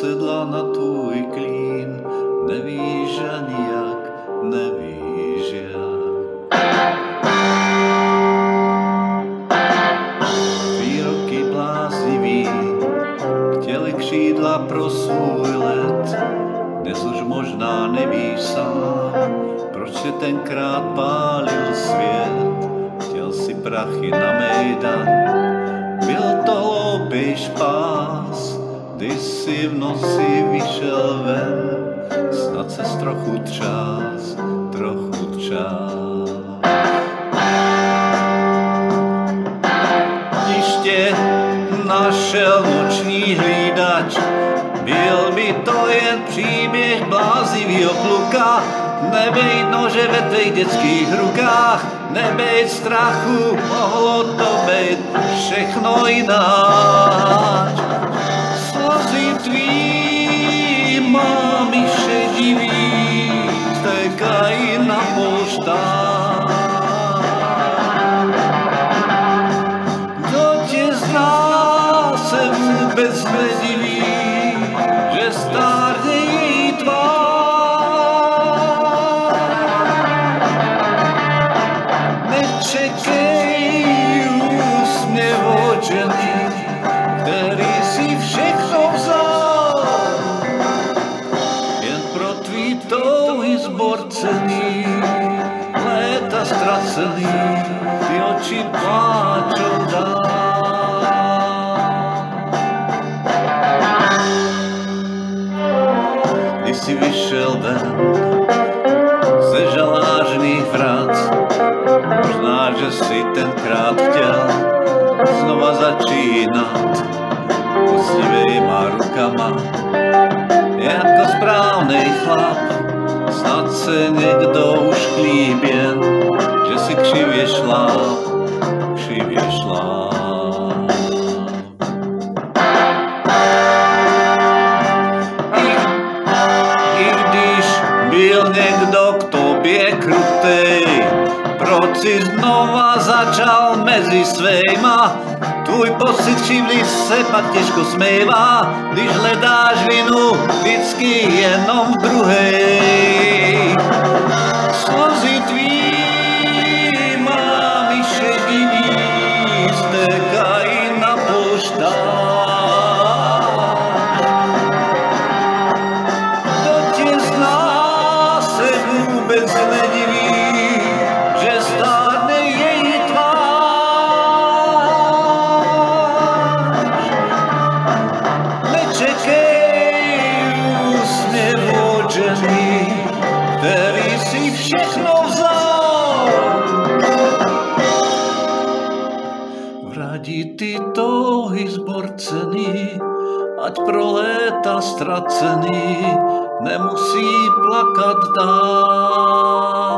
sedla na tvůj klín, nevíš ani jak, nevíš jak. Výroky bláznivý chtěli křídla pro svůj let, dnes už možná nevíš sám, proč se tenkrát pálil svět. Chtěl si prachy na mejdan, byl to hloupý špás, když si v noci vyšel ven, snad ses trochu třás, trochu třás. Když tě našel noční hlídač, byl by to jen příběh bláznivýho kluka. Nebejt nože ve tvých dětských rukách, nebejt strachu, mohlo to být všechno jináč. Slzy tvý mámy šedivý stékají na polštách. Kdo tě zná, se vůbec nediví, že stárne její tvár. Nečekej úsměv od ženy, který si všechno vzal, jen pro tvý touhy zborcený, léta ztracený, ty oči pláčou dál. Když si vyšel ven ze žalářných vrat, možná, že si tenkrát chtěl znova začínat poctivýma rukama. Jako správnej chlap, snad se někdo už klíběn, že si křivě šláp, křivě šláp. I když byl někdo k tobě krutej, proč si znova začal mezi svejma? Tvůj pocit křivdy se pak těžko smývá, když hledáš vinu vždycky jenom v druhej. Slzy tvý mámy šedivý stékají na polštách. Kdo tě zná, se vůbec nediví, že stárne její tvář. Nečekej úsměv od ženy, který si všechno vzal. Vrátí ty touhy zborcený, ať pro léta ztracený nemusí plakat dál.